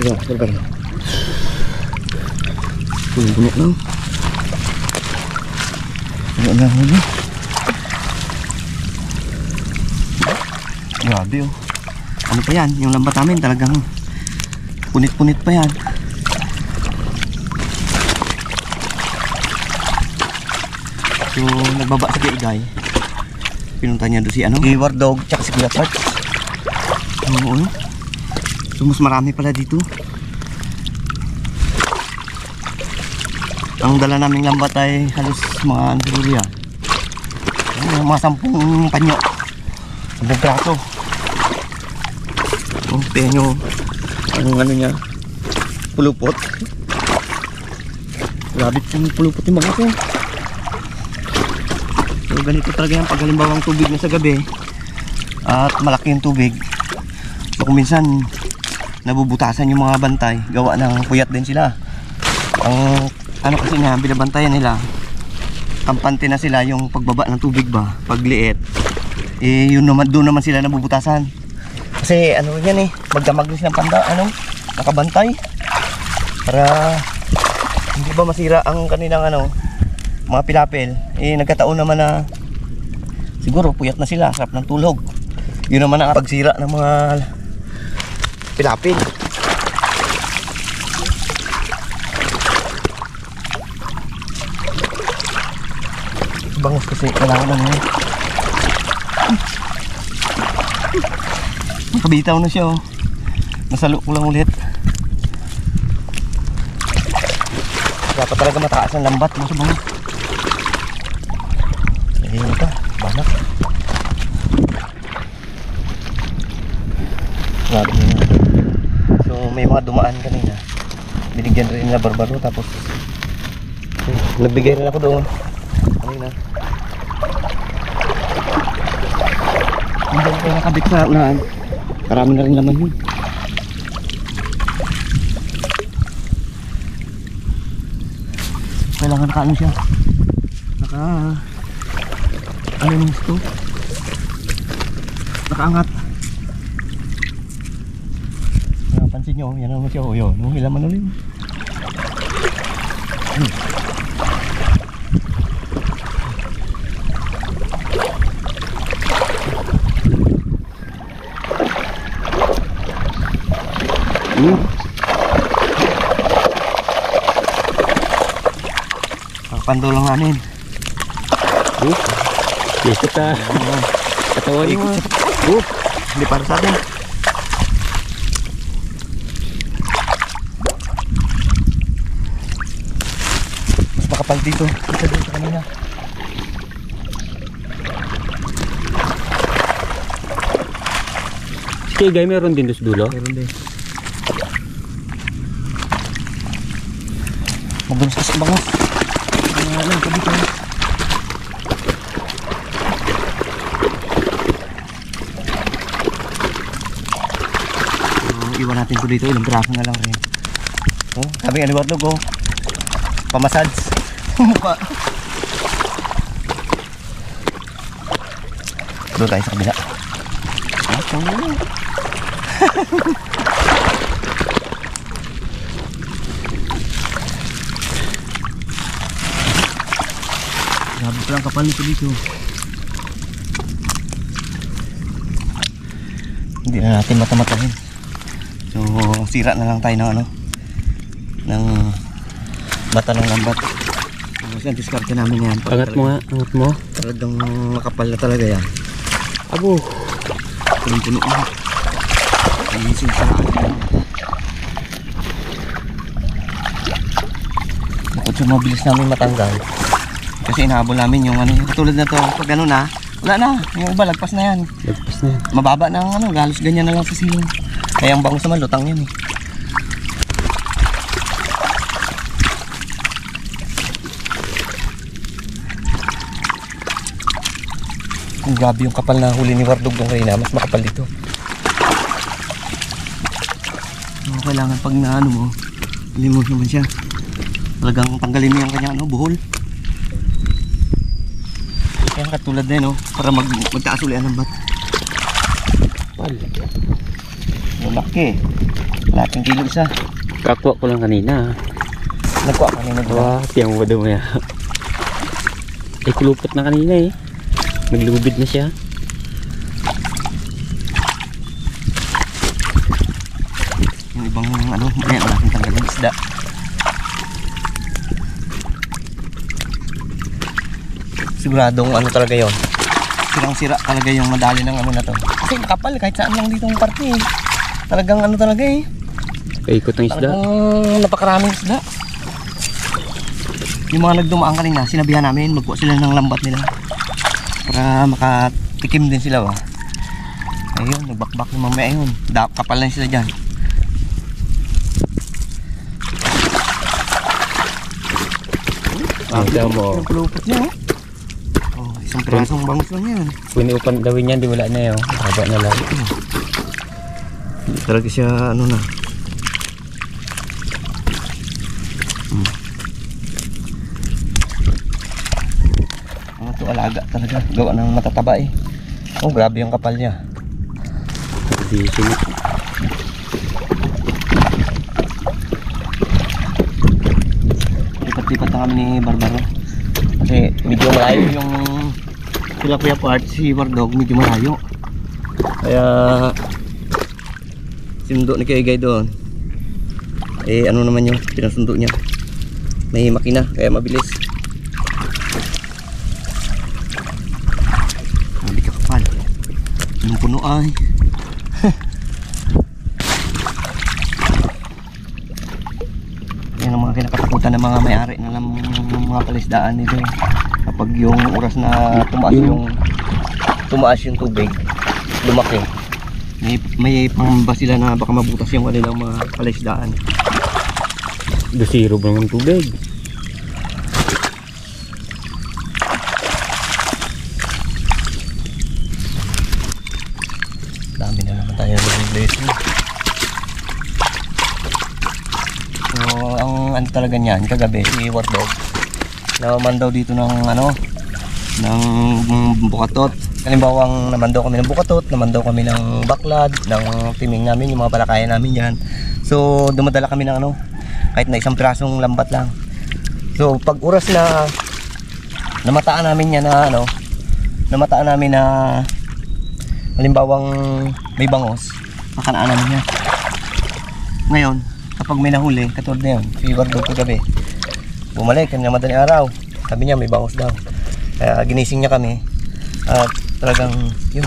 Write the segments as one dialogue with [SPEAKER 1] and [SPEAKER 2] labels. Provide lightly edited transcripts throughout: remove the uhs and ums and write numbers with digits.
[SPEAKER 1] Diba, diba. Puno lang. Puno na huli. Grabe oh. Ano pa yan? Yung lambat namin talagang punit-punit pa yan. So nagbaba sa Igay. Pinunta niya doon si ano? Si War Dog tsaka si Kuya Parts. Oo. So mas marami pala dito. Ang dala naming lambat ay halos mga ano siguro yan. Mga 10 panyo. 10 praso. Oh, tingnan nyo. Anong ano niya? Pulupot. Grabe yung pulupot yung mga ito. So ganito talaga yan pag halimbawa ang tubig na sa gabi at malaki yung tubig. So kung minsan nabubutasan yung mga bantay, gawa ng puyat din sila. Ang ano kasi nga binabantayan nila, kampante na sila yung pagbaba ng tubig ba, pagliit. Eh yun naman, doon naman sila nabubutasan. Kasi ano yan eh, magdamag din silang nakabantay para hindi ba masira ang kanilang mga pilapil. Eh nagkataon naman na siguro puyat na sila, sarap ng tulog. Yun naman ang pagsira ng mga pilapil. Bangus kasi kailangan na niya. Nakabitaw na siya oh. Nasalo ko lang ulit. Dapat talaga mataas ang lambat mo sa bangus. Ayun ito, banak. Grabe na. So may mga dumaan kanina. Binigyan rin nila barbaro tapos nagbigay rin ako doon. Kanina. Hindi ko nakabit sa unahan. Karami na rin laman yun. Kailangan nakaano siya. Ano yung gusto? Nakaangat. Napansin nyo, yan naman siya. O yun, may laman ulit. Pandulang namin.
[SPEAKER 2] Ikot ah. Katawan mo.
[SPEAKER 1] Hindi para sa atin. Mas makapal dito. Isa dito sa kanina.
[SPEAKER 2] Si Igay meron din sa dulo?
[SPEAKER 1] Meron din. Mabunos kasi ang bangus. Iwan natin ito dito, ilang braso na lang rin. Oh, sabi nga ni Warlog oh, pamasads mukha. Doon tayo sa kabila. Grabe palang kapal nito dito. Hindi na natin matamatahin. So sira na lang tayo ng ng bata ng lambat. So yan, diskarte namin yan.
[SPEAKER 2] Angat mo nga, angat mo.
[SPEAKER 1] Talagang makapal na talaga yan.
[SPEAKER 2] Abo,
[SPEAKER 1] punong-puno na. Ay sinsaraan na. Bakit so mabilis namin matanggal. Kasi inahabol namin yung katulad na to. Pag gano'n na, wala na. Yung iba, lagpas na yan.
[SPEAKER 2] lagpas na yan.
[SPEAKER 1] Mababa ng galos ganyan na lang sa silong. Kaya ang bangus naman, lutang yan eh. Kung grabe yung kapal na huli ni Wardog doon kanina, mas makapal dito. So, kailangan pag na mo, limos naman siya. Talagang tanggalin mo yung kanya buhol. Kaya katulad na yun, para magtaas ulit ang lambat.
[SPEAKER 2] Pal.
[SPEAKER 1] Malaki. Laking kilo isa.
[SPEAKER 2] Kakuha ko lang kanina.
[SPEAKER 1] Nagkuha kanina doon.
[SPEAKER 2] Wah, tiyang mo daw maya. Eh, kulupot na kanina eh. Naglubid na siya.
[SPEAKER 1] Yung ibang ano, may natin tanggalin isda. Siguradong ano talaga yon. Sirang-sira talaga yung madali ng ano na to. Kasi kapal kahit saan lang dito ang parte eh. Talagang ano talaga eh.
[SPEAKER 2] Kaikot ng isda.
[SPEAKER 1] Talagang napakaraming isda. Yung mga nagdumaan kanina, sinabihan namin magkuha sila ng lambat nila para makatikim din sila ba. Ayun, nagbakbak yung mamaya yun. Kapal na sila dyan.
[SPEAKER 2] Mo.
[SPEAKER 1] Yung pulupot niya oh. Isang pirasong bangus lang yan.
[SPEAKER 2] Kung iniupan gawin yan, di wala na yun. Haba na lang.
[SPEAKER 1] Talaga siya ano na. Ano to, alaga talaga. Gawa ng matataba eh. Oh, grabe yung kapal niya.
[SPEAKER 2] Di sunod.
[SPEAKER 1] Lipat-lipat na kami ni Barbaro. Kasi medyo malayo yung sila Kuya Part, si Bardog medyo malayo. Kaya sinundo ni Kuya Igay doon. Eh ano naman yung pinasundo niya. May makina kaya mabilis. Hindi ka kapal. Anong puno ay. Yan ang mga kinakatakutan ng mga may-ari na lang ng mga palisdaan nito. Kapag yung oras na tumaas yung tubig, lumaki. May pangamba sila na baka mabutas yung kanilang mga palisdaan.
[SPEAKER 2] Dosiro ba ng tubig?
[SPEAKER 1] Dami na naman tayo ng place. So, ang ano talaga niyan, kagabi, si Wardog, naman daw dito ng ano, ng bukatot. Kalimbawang naman daw kami ng bukatot, naman daw kami ng baklad, ng timing namin, yung mga palakayan namin yan. So, dumadala kami ng ano, kahit na isang pirasong lambat lang. So, pag oras na namataan namin yan na ano, namataan namin na halimbawang may bangos, makanaan namin yan. Ngayon, kapag may nahuli, katulad na yun, si Wardog kagabi, bumalik kanina madaling araw, sabi niya may bangos daw. Kaya ginising niya kami at talagang yun,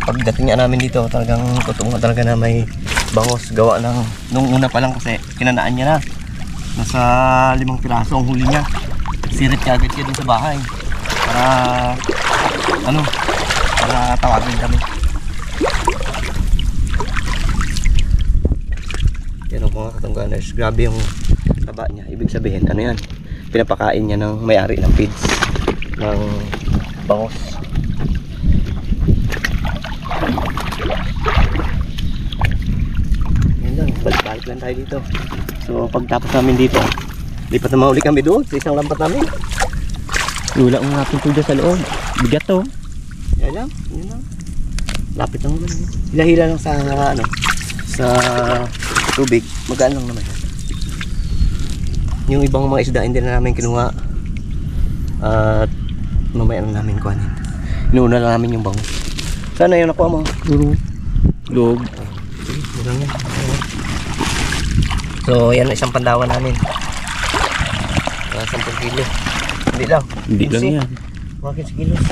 [SPEAKER 1] pagdating niya namin dito, talagang totoo talaga na may bangos. Gawa ng nung una pa lang kasi kinanaan niya na nasa 5 piraso ang huli niya. Sirit kagad siya dun sa bahay para ano, para tawagin kami. Yan ang mga katungganers, grabe yung taba niya. Ibig sabihin ano yan, pinapakain niya ng may-ari ng feeds ng bangos. Yan lang, balik-balik lang tayo dito. So pagtapos namin dito, lipat na mauli kami doon sa isang lambat namin.
[SPEAKER 2] Wala akong natin tuda sa loob. Bigat to.
[SPEAKER 1] Yan lang, yun lang. Lapit lang naman. Hila-hila lang sa ano, sa tubig. Magaan lang naman. Yung ibang mga isda hindi na namin kinuha. At mamaya na namin kuhanin. Inuuna lang namin yung bangus. Sana yun nakuha mo.
[SPEAKER 2] Log.
[SPEAKER 1] Lang yan. So yan isang pandawan namin. 10 kilo. Hindi lang.
[SPEAKER 2] Hindi lang yan.
[SPEAKER 1] Mga 15 kilos.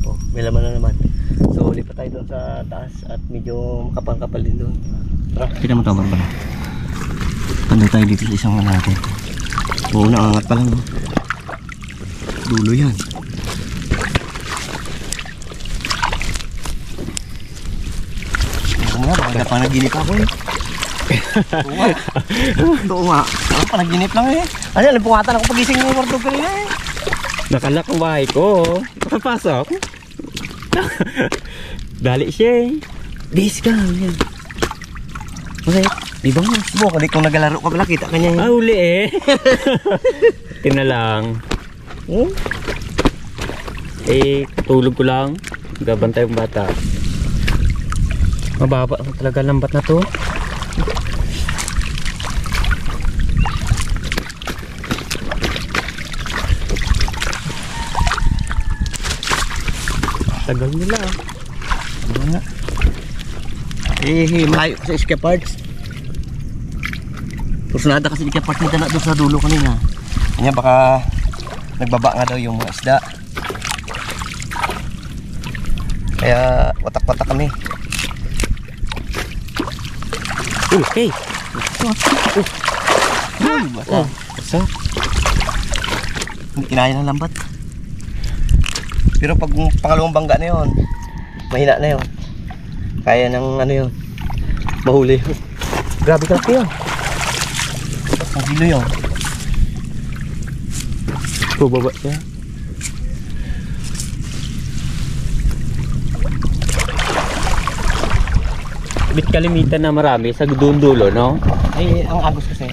[SPEAKER 1] Oh, may laman na naman. So lipat tayo doon sa taas at medyo makapal-kapal din doon. Tara. Kita mo tawag ba? Panday tayo dito sa isang natin. Oo, naangat pa lang. No? Dulo yan. Oo nga, baka panaginip ako eh. Oo nga. Oo nga. Panaginip lang eh. Ano yan, pungatan ako pagising ng Wardog kanina eh.
[SPEAKER 2] Nakalak ang bahay ko. Papasok. Dali siya eh.
[SPEAKER 1] Bihis ka. Yan.
[SPEAKER 2] Okay.
[SPEAKER 1] Di ba nga? Mo, kung nagalaro ka pala, kita ka niya.
[SPEAKER 2] Ah, uli eh. Tina lang.
[SPEAKER 1] Hmm?
[SPEAKER 2] Eh, tulog ko lang. Gabantay yung bata. Mababa talaga lambat na to. Tagal nila.
[SPEAKER 1] Ano nga? Malayo sa escape parts. Kursunada kasi escape parts nito na doon sa dulo kanina. Kanya baka nagbaba nga daw yung mga isda. Kaya watak-watak kami.
[SPEAKER 2] Okay.
[SPEAKER 1] Basta.
[SPEAKER 2] Basta.
[SPEAKER 1] Hindi kinaya ng lambat. Pero pag pangalawang bangga na yun, mahina na yun. Kaya ng ano yun, mahuli yun. Grabe ka yun. Ang kilo yun.
[SPEAKER 2] Bubaba siya. Bit kalimitan na marami sa dulo, no?
[SPEAKER 1] Eh, ang agos kasi,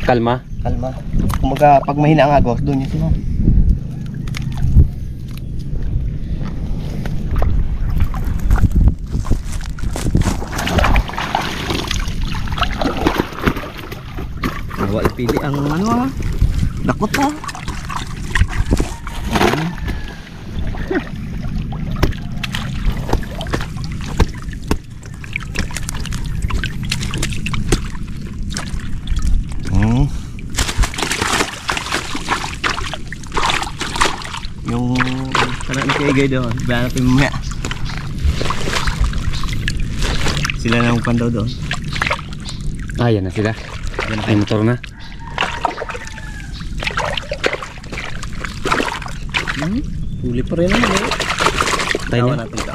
[SPEAKER 2] Kalma.
[SPEAKER 1] kalma. Kumaga, pag mahina ang agos, doon yun sila. Bawa ipili ang ano dakot ha. Yung kanang ikigay doon, bayan natin mamaya. Sila na magpan daw doon.
[SPEAKER 2] Ah, yan na sila. Ay, motor na.
[SPEAKER 1] Huli pa rin naman eh.
[SPEAKER 2] Tayo
[SPEAKER 1] Tawa
[SPEAKER 2] na.
[SPEAKER 1] natin ito.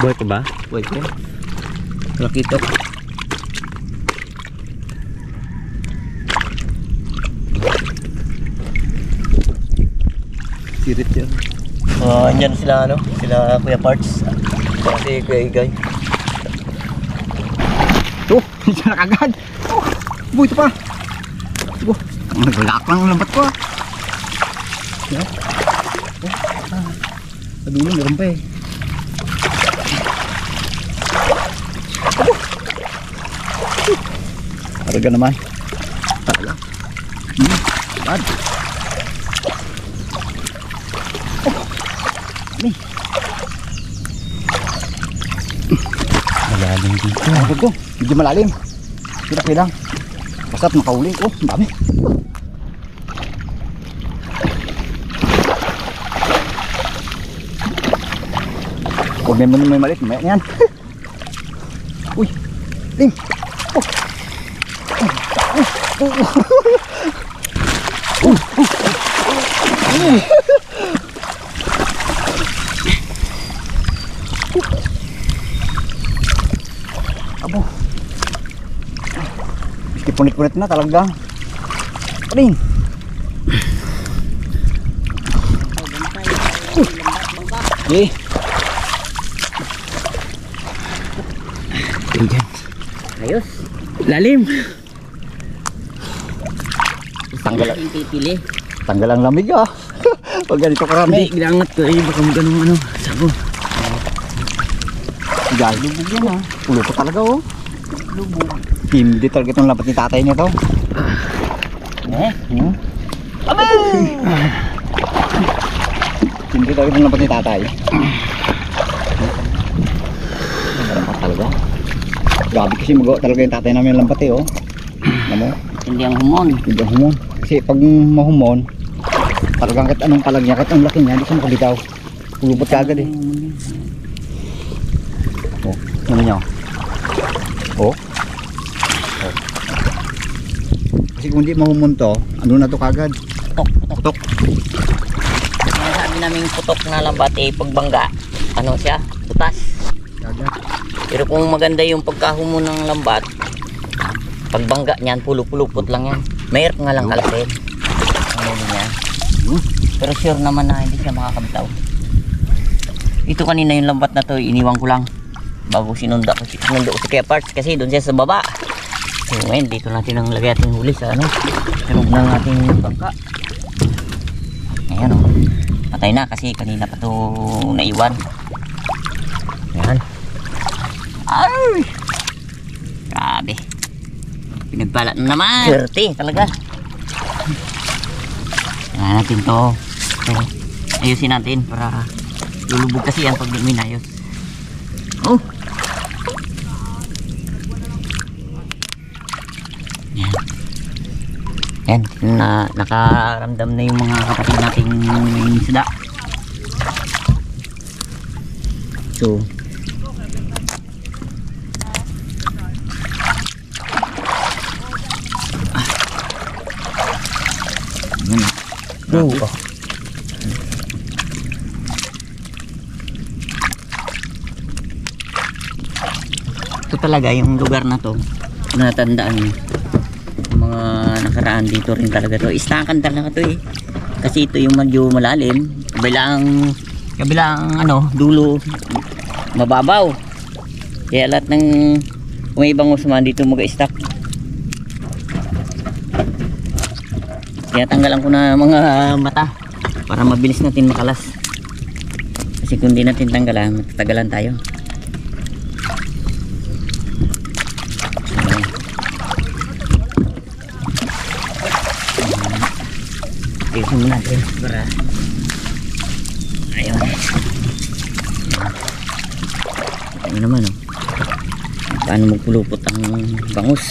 [SPEAKER 2] Buhay pa ba?
[SPEAKER 1] Wait ko. Nakita ko. Sirit yan. Andyan sila ano, sila Kuya Parts. Si Kuya Igay.
[SPEAKER 3] Oh, isa na kagad. Oh, buhay ito pa. Oh, naglalak lang ang lambat ko. Yeah. Oh, sa dulo meron pa eh. Araga naman. Talaga. Bad.
[SPEAKER 2] Malalim dito.
[SPEAKER 3] Araga ko. Medyo malalim. Kita lang. Basta't makauling. Oh, ang dami. Huwag na mo may malit. May yan. Uy. Ling. Oh. Abo. Punit-punit na talaga. Ring. Eh.
[SPEAKER 2] Ayos. Lalim.
[SPEAKER 3] Tanggal,
[SPEAKER 2] Pipili.
[SPEAKER 3] tanggal ang lamig ah. Pag ganito karami.
[SPEAKER 2] Hindi, ginangat ko. Eh, baka magano'ng ano. Sago.
[SPEAKER 3] Gal, lubog yan ah. Ulo pa talaga oh. Lubog. Hindi talaga itong lapat ni tatay niya to. Hmm? Hindi talaga itong lapat ni tatay. Meron pa talaga. Grabe kasi magawa talaga yung tatay namin ng lampat eh oh. Ano?
[SPEAKER 2] Hindi ang humon.
[SPEAKER 3] Hindi ang humon. Kasi pag mahumon, talagang kahit anong palag niya, kahit ang laki niya, hindi siya makabitaw. Ulubot ka agad eh. Oh, ano niya? Oh. Oh. Kasi kung hindi mahumon to, ano na to kagad? Putok.
[SPEAKER 4] Sabi namin putok na lambat eh pagbangga. Ano siya? Butas.
[SPEAKER 3] Kagad.
[SPEAKER 4] Pero kung maganda yung pagkahumo ng lambat, pagbangga niyan, pulupulupot lang yan. Mayroon nga lang kalasin. Ano niya. Pero sure naman na hindi siya makakabitaw. Ito kanina yung lambat na to, iniwan ko lang. Bago sinundo ko si Kuya Parts kasi doon siya sa baba. So ngayon, dito natin ang lagay ating huli sa ano. Sunog ng ating bangka. Ayan o. Patay na kasi kanina pa to naiwan. Ayan. Ay! Grabe. Pinagbalat na naman. Swerte talaga. Tingnan natin to. So, ayusin natin para lulubog kasi yan pag minayos. Oh! Yan. Yan. Nakaramdam na yung mga kapatid nating isda. So,
[SPEAKER 1] Oh.
[SPEAKER 4] ito talaga yung lugar na to, natandaan nyo yung mga nakaraan dito rin talaga to. Istakan talaga to eh, kasi ito yung medyo malalim, kabilang ano, dulo mababaw, kaya lahat ng kung may ibang usman dito mag-stack. Kaya tanggalan ko na mga mata para mabilis natin makalas, kasi kung di natin tanggalan matatagalan tayo. Ayusin mo natin para ayun. Ano naman oh, paano magpulupot ang bangus.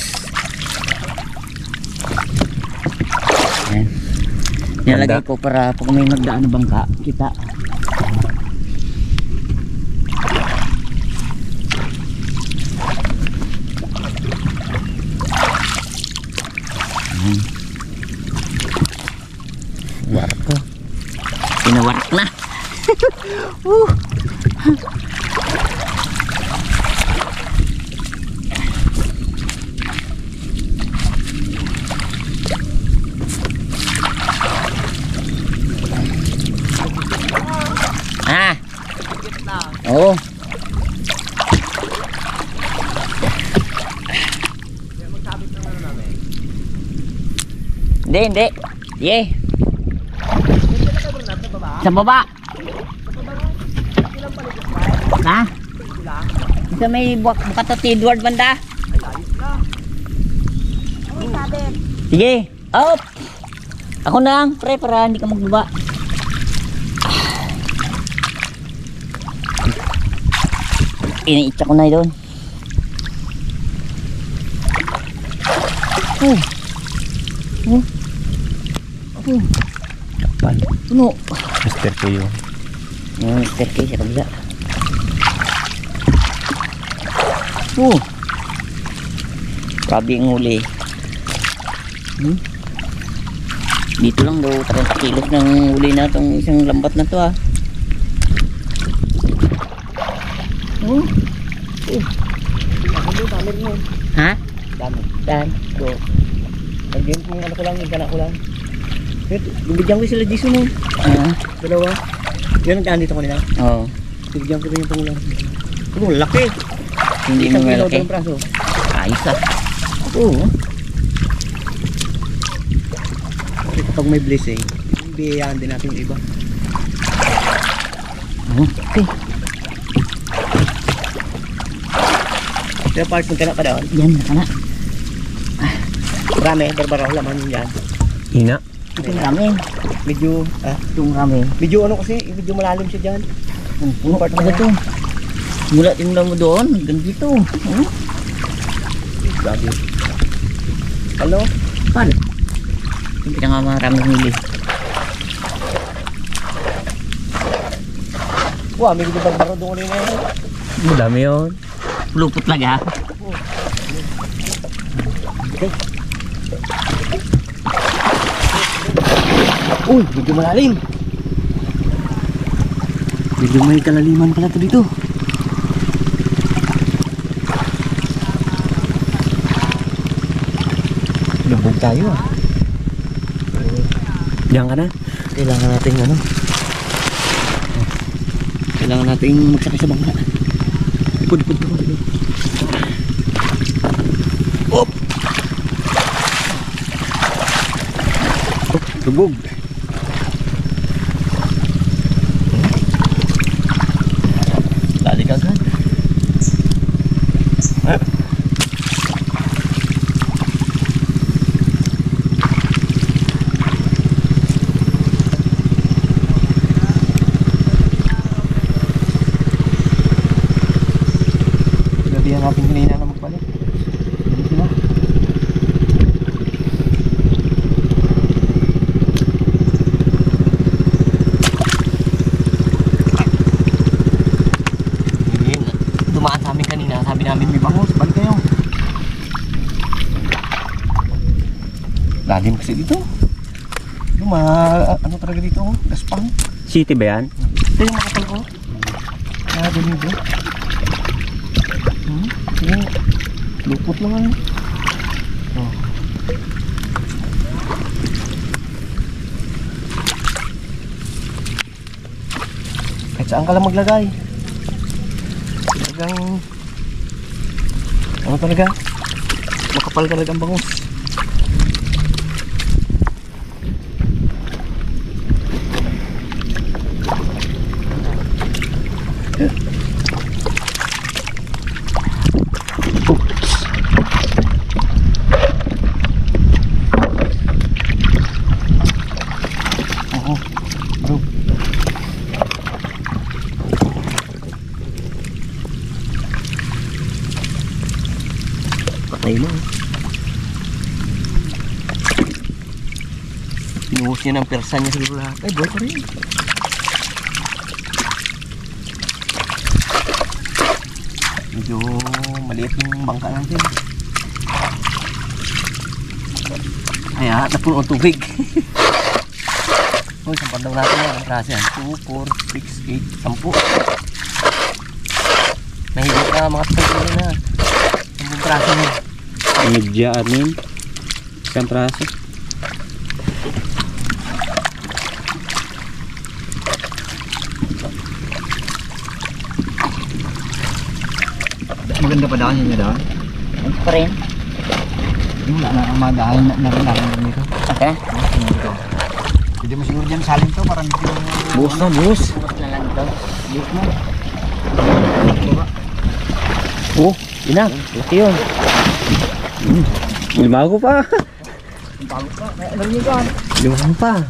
[SPEAKER 4] Ayan. Nilalagay ko para pag may magdaan na bangka kita. Ayan. Warak ko. Pinawarak na. Ah. Oo. Hindi. Yeah. Sa baba. Ha? Sa may bukat at Edward banda. Sige. Up. Ako na lang, pre, para hindi ka magbaba. Iniitsa ko na doon.
[SPEAKER 1] Kapal.
[SPEAKER 4] Puno.
[SPEAKER 1] Mr. Kuyo.
[SPEAKER 4] Yung Mr. K sa kabila. Grabe ang huli. Dito lang daw 30 kilos ng huli na itong isang lambat na to ah. Ha?
[SPEAKER 1] Dami.
[SPEAKER 4] Dan.
[SPEAKER 1] So, lagyan kong ano ko lang, yung gana ko lang. Bibigyan ko sila Jason mo. Dalawa. Yan ang daan dito ko nila.
[SPEAKER 4] Oo.
[SPEAKER 1] Bibigyan ko rin yung pangulang. Ano, laki.
[SPEAKER 4] Hindi mo
[SPEAKER 1] Isang
[SPEAKER 4] malaki.
[SPEAKER 1] ng braso.
[SPEAKER 4] Ayos ah.
[SPEAKER 1] Oo. Kasi kapag may blessing, biyayaan din natin yung iba.
[SPEAKER 4] Okay.
[SPEAKER 1] Kaya parts ng ka doon.
[SPEAKER 4] Yan na ka na.
[SPEAKER 1] Marami, barbaraw laman yun yan.
[SPEAKER 2] Hina.
[SPEAKER 4] Itong ramen.
[SPEAKER 1] Medyo,
[SPEAKER 4] Itong ramen.
[SPEAKER 1] medyo ano kasi, medyo malalim siya dyan.
[SPEAKER 4] Puno part na ito. Mula tinula mo doon. Hanggang dito.
[SPEAKER 1] Grabe. Hello?
[SPEAKER 4] Pan. Yung pinakamaraming huli.
[SPEAKER 1] Wow, may medyo barbaraw doon rin eh.
[SPEAKER 2] Madami yun.
[SPEAKER 4] Lupot lang ha.
[SPEAKER 1] Uy, medyo malalim. Medyo may kalaliman pala to dito. Lubog tayo ah.
[SPEAKER 2] Diyan ka na.
[SPEAKER 1] Kailangan natin ano. Kailangan natin magsakay sa bangka. Ipod. Op! Lubog. Lali ka agad.
[SPEAKER 3] may bangos, balik kayo.
[SPEAKER 1] Lalim kasi dito. Ano talaga dito? Gaspang.
[SPEAKER 2] City ba yan?
[SPEAKER 1] Ito yung makapal ko. Ganun dito. Yung lupot lang ano. Oh. Kahit saan ka lang maglagay. Talagang ano talaga? Makapal talaga ang bangus. Patay na. Inuhos niya ng persa niya siguro lahat. Ay, buhay pa rin. Medyo maliit yung bangka natin. Kaya napuno ang tubig. Hoy, sampad daw natin yan. Ang klase yan. 2, 4, 6, 8, 10. Mahigit na mga tagpili na. Ang praso mo.
[SPEAKER 2] Medya amin. Isang praso.
[SPEAKER 3] Maganda pa daan yun daan.
[SPEAKER 4] Ito pa rin.
[SPEAKER 3] Yung madahin na rin dito.
[SPEAKER 4] Okay.
[SPEAKER 3] Dito. Hindi mo siguro dyan saling to, parang medyo...
[SPEAKER 2] Buhos na, buhos.
[SPEAKER 4] Bukas na lang ito.
[SPEAKER 3] Dito mo.
[SPEAKER 2] Oh, ina. Laki yun. Limago pa.
[SPEAKER 3] Bago pa. Ano rin yun?
[SPEAKER 2] Limago pa.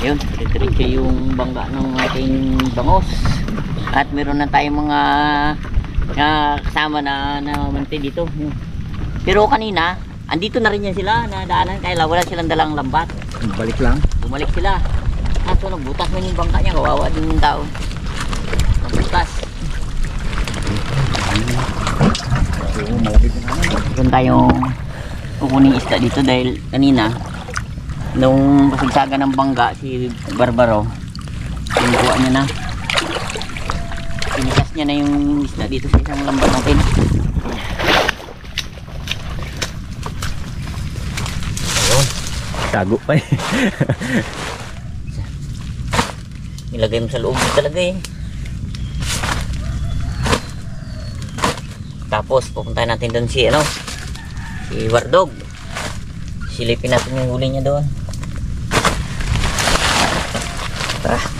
[SPEAKER 4] Yun, diretso yung bangga ng ating bangos. At meron na tayong mga kasama na namanti dito. Pero kanina, andito na rin yan sila, nadaanan, kaya wala silang dalang lambat.
[SPEAKER 3] Balik lang.
[SPEAKER 4] Bumalik sila. Kaso nagbutas man yung bangka niya, kawawa din yung tao. Nagbutas. Meron tayong kukuning isda dito dahil kanina nung kasagsagan ng bangga si Barbaro, pinukuha niya na, pinikas niya na yung isda dito sa isang lambat natin.
[SPEAKER 2] Tago pa eh.
[SPEAKER 4] Nilagay mo sa loob talaga eh. Tapos pupuntahan natin doon si si Wardog. Silipin natin yung huli niya doon. Tara.